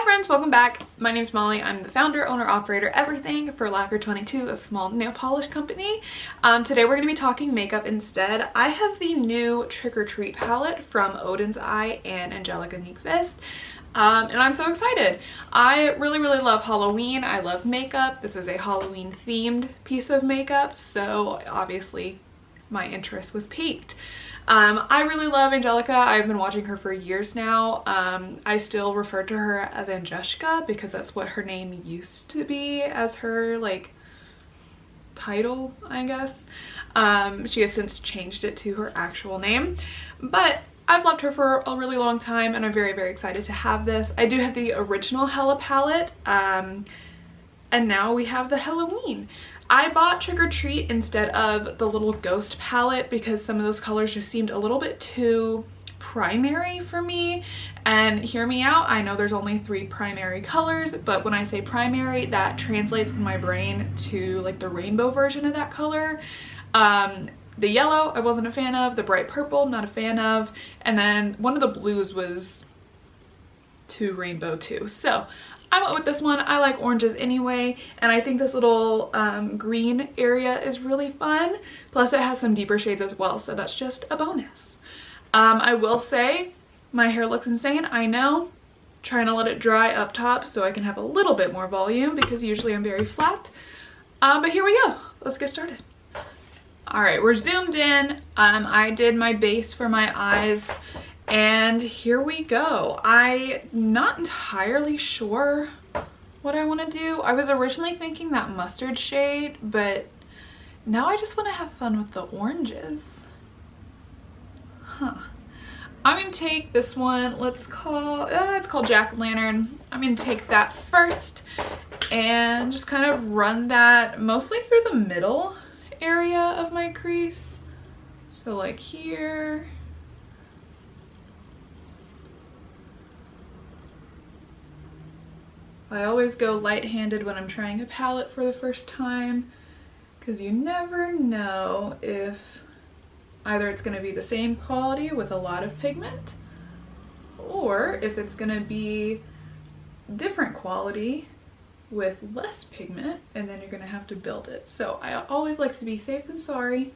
friends, welcome back. My name's Molly. I'm the founder, owner, operator, everything for Lacquer22, a small nail polish company. Today we're going to be talking makeup instead. I have the new Trick or Treat palette from Oden's Eye and Angelica Nyqvist. And I'm so excited. I really love Halloween. I love makeup. This is a Halloween themed piece of makeup, so obviously my interest was piqued. I really love Angelica. I've been watching her for years now. I still refer to her as Angelica because that's what her name used to be as her like title, I guess. She has since changed it to her actual name, but I've loved her for a really long time and I'm very excited to have this. I do have the original Hella palette, and now we have the Halloween. I bought Trick or Treat instead of the little Ghost palette because some of those colors just seemed a little bit too primary for me. And hear me out, I know there's only 3 primary colors, but when I say primary, that translates in my brain to like the rainbow version of that color. The yellow I wasn't a fan of, the bright purple I'm not a fan of, and then one of the blues was too rainbow too. So I went with this one. I like oranges anyway, and I think this little green area is really fun. Plus it has some deeper shades as well, so that's just a bonus. I will say my hair looks insane, I know. Trying to let it dry up top so I can have a little bit more volume because usually I'm very flat. But here we go. Let's get started. Alright, we're zoomed in. I did my base for my eyes. And here we go. I'm not entirely sure what I want to do. I was originally thinking that mustard shade, but now I just want to have fun with the oranges. Huh. I'm going to take this one, it's called Jack-o'-lantern. I'm going to take that first and just kind of run that mostly through the middle area of my crease. So like here. I always go light-handed when I'm trying a palette for the first time because you never know if either it's going to be the same quality with a lot of pigment or if it's going to be different quality with less pigment and then you're going to have to build it. So I always like to be safe than sorry.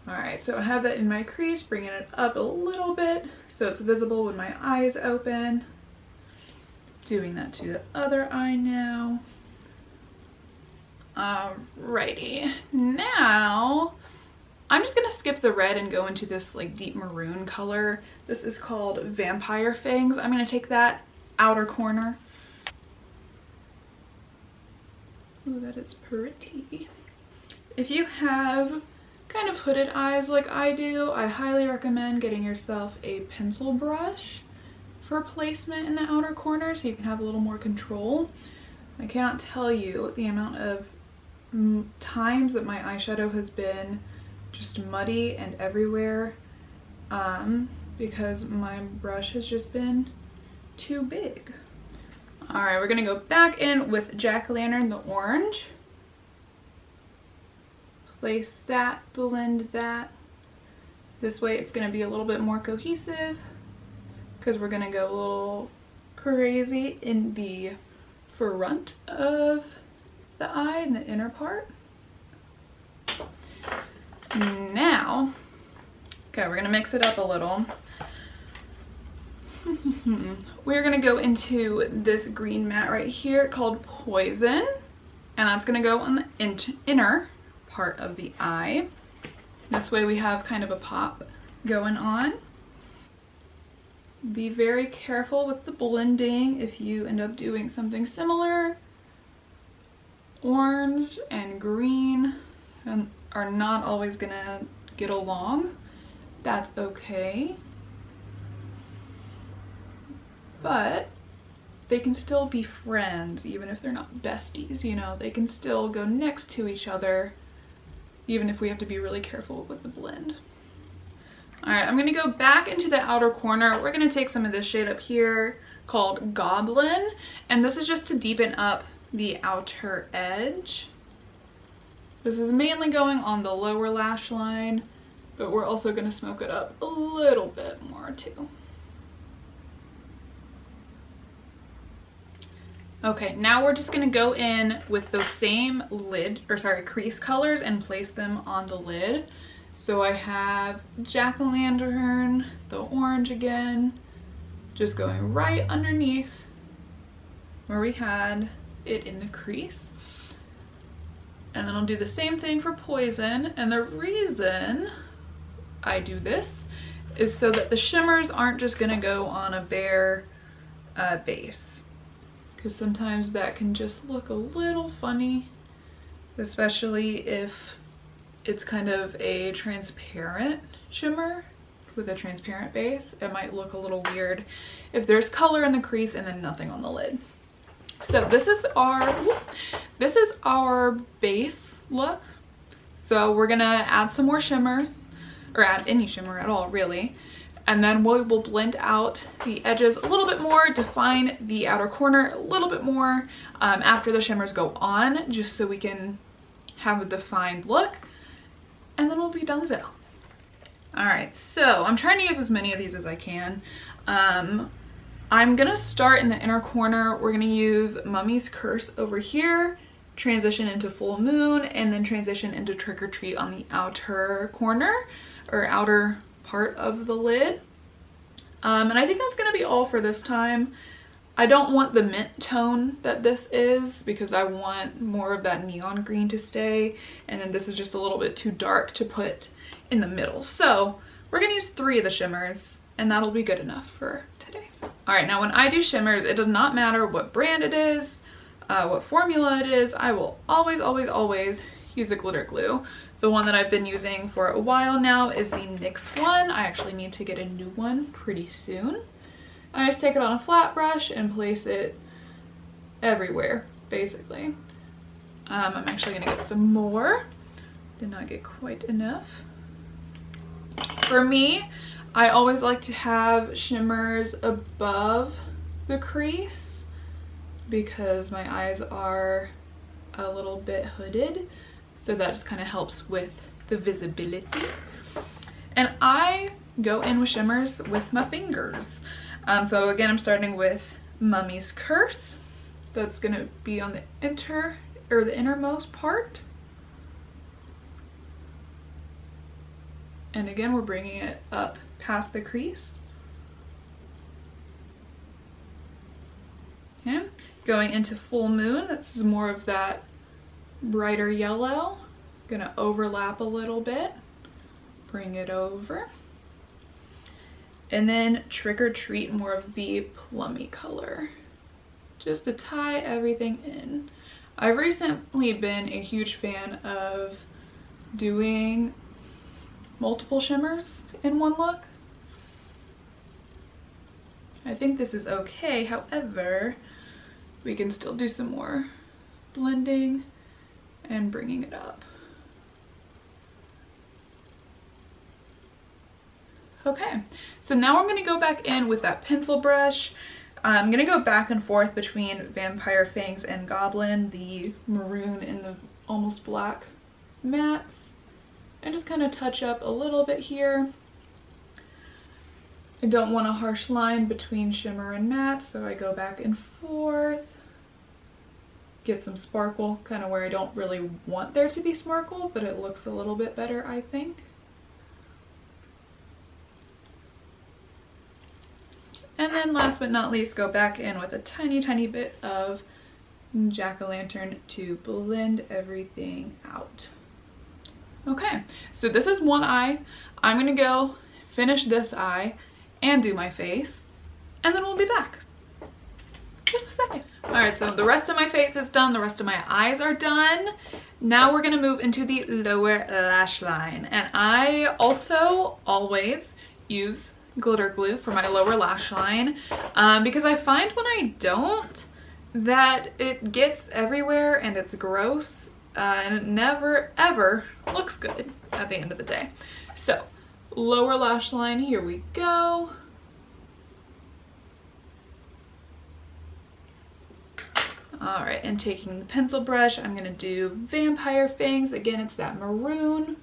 Alright, so I have that in my crease, bringing it up a little bit so it's visible when my eyes open. Doing that to the other eye now. Alrighty, now I'm just gonna skip the red and go into this like deep maroon color. This is called Vampire Fangs. I'm gonna take that outer corner. Ooh, that is pretty. If you have kind of hooded eyes like I do, I highly recommend getting yourself a pencil brush for placement in the outer corner so you can have a little more control. I cannot tell you the amount of times that my eyeshadow has been just muddy and everywhere because my brush has just been too big. Alright, we're gonna go back in with Jack-o'-lantern, the orange. Place that, blend that. This way it's going to be a little bit more cohesive because we're going to go a little crazy in the front of the eye, in the inner part. Now, okay, we're going to mix it up a little. We're going to go into this green matte right here called Poison, and that's going to go on the inner part of the eye. This way we have kind of a pop going on. Be very careful with the blending if you end up doing something similar. Orange and green are not always gonna get along. That's okay. But they can still be friends even if they're not besties, you know, they can still go next to each other even if we have to be really careful with the blend. Alright, I'm gonna go back into the outer corner. We're gonna take some of this shade up here called Goblin, and this is just to deepen up the outer edge. This is mainly going on the lower lash line, but we're also gonna smoke it up a little bit more too. Okay, now we're just gonna go in with those same crease colors and place them on the lid. So I have jack-o'-lantern, the orange again, just going right underneath where we had it in the crease. And then I'll do the same thing for poison. And the reason I do this is so that the shimmers aren't just gonna go on a bare base. Because sometimes that can just look a little funny, especially if it's kind of a transparent shimmer with a transparent base. It might look a little weird if there's color in the crease and then nothing on the lid. So this is our base look. So we're gonna add some more shimmers, or add any shimmer at all really. And then we will blend out the edges a little bit more, define the outer corner a little bit more after the shimmers go on, just so we can have a defined look. And then we'll be done. All right, so I'm trying to use as many of these as I can. I'm gonna start in the inner corner. We're gonna use Mummy's Curse over here, transition into Full Moon, and then transition into Trick or Treat on the outer corner, or outer part of the lid. And I think that's gonna be all for this time. I don't want the mint tone that this is because I want more of that neon green to stay, and then this is just a little bit too dark to put in the middle. So we're gonna use 3 of the shimmers and that'll be good enough for today. All right, now when I do shimmers, it does not matter what brand it is, what formula it is, I will always, always, always use a glitter glue. The one that I've been using for a while now is the Nyqvist one. I actually need to get a new one pretty soon. I just take it on a flat brush and place it everywhere, basically. I'm actually gonna get some more. Did not get quite enough. For me, I always like to have shimmers above the crease because my eyes are a little bit hooded. So that just kind of helps with the visibility. And I go in with shimmers with my fingers. So again, I'm starting with Mummy's Curse. That's gonna be on the innermost part. And again, we're bringing it up past the crease. Okay, going into Full Moon. This is more of that brighter yellow. Gonna overlap a little bit, bring it over. And then Trick or Treat, more of the plummy color, just to tie everything in. I've recently been a huge fan of doing multiple shimmers in one look. I think this is okay, however, we can still do some more blending and bringing it up. Okay, so now I'm gonna go back in with that pencil brush. I'm gonna go back and forth between Vampire Fangs and Goblin, the maroon and the almost black mattes, and just kind of touch up a little bit here. I don't want a harsh line between shimmer and matte, so I go back and forth. Get some sparkle, kind of where I don't really want there to be sparkle, but it looks a little bit better, I think. And then last but not least, go back in with a tiny, tiny bit of jack-o'-lantern to blend everything out. Okay, so this is one eye. I'm gonna go finish this eye and do my face, and then we'll be back. Just a second. All right, so the rest of my face is done. The rest of my eyes are done. Now we're gonna move into the lower lash line. And I also always use glitter glue for my lower lash line because I find when I don't that it gets everywhere and it's gross and it never ever looks good at the end of the day. So lower lash line, here we go. All right, and taking the pencil brush, I'm gonna do Vampire Fangs. Again, it's that maroon.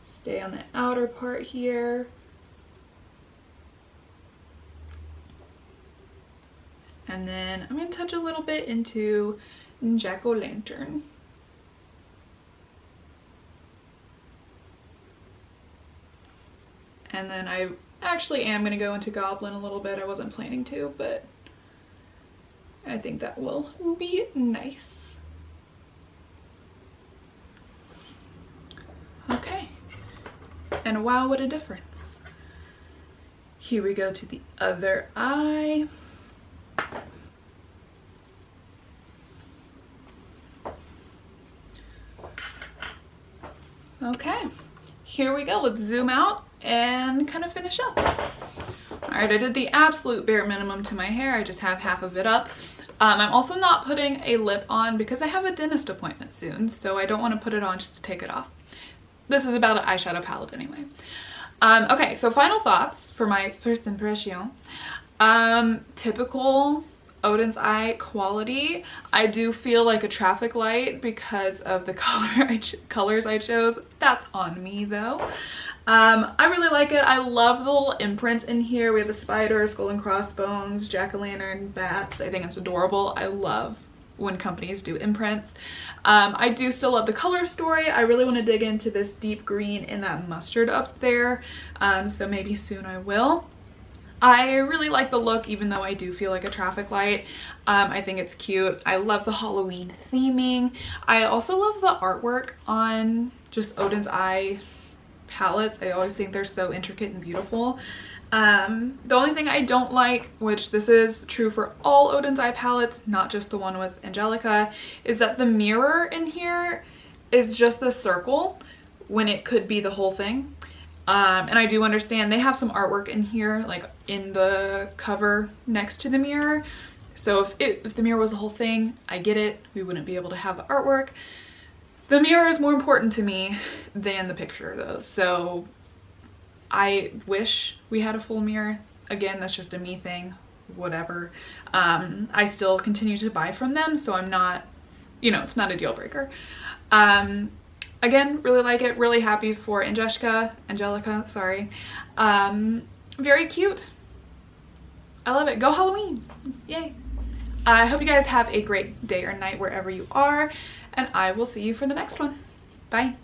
Stay on the outer part here. And then I'm going to touch a little bit into jack-o'-lantern. And then I actually am going to go into goblin a little bit. I wasn't planning to, but I think that will be nice. Okay. And wow, what a difference. Here we go to the other eye. Okay, here we go. Let's zoom out and kind of finish up. All right, I did the absolute bare minimum to my hair. I just have half of it up. I'm also not putting a lip on because I have a dentist appointment soon, so I don't want to put it on just to take it off. This is about an eyeshadow palette anyway. Okay, so final thoughts for my first impression. Typical Oden's eye quality. I do feel like a traffic light because of the colors I chose. That's on me though. I really like it. I love the little imprints in here. We have a spider, skull and crossbones, jack-o'-lantern, bats. I think it's adorable. I love when companies do imprints. I do still love the color story. I really want to dig into this deep green and that mustard up there. So maybe soon I will. I really like the look, even though I do feel like a traffic light. I think it's cute. I love the Halloween theming. I also love the artwork on just Oden's eye palettes. I always think they're so intricate and beautiful. The only thing I don't like, which this is true for all Oden's eye palettes, not just the one with Angelica, is that the mirror in here is just the circle when it could be the whole thing. And I do understand they have some artwork in here, like in the cover next to the mirror. So if the mirror was the whole thing, I get it. We wouldn't be able to have the artwork. The mirror is more important to me than the picture though. So I wish we had a full mirror. Again, that's just a me thing, whatever. I still continue to buy from them, so I'm not, you know, it's not a deal breaker. Again, really like it, really happy for Angelica, sorry. Very cute. I love it. Go Halloween. Yay. I hope you guys have a great day or night wherever you are, and I will see you for the next one. Bye.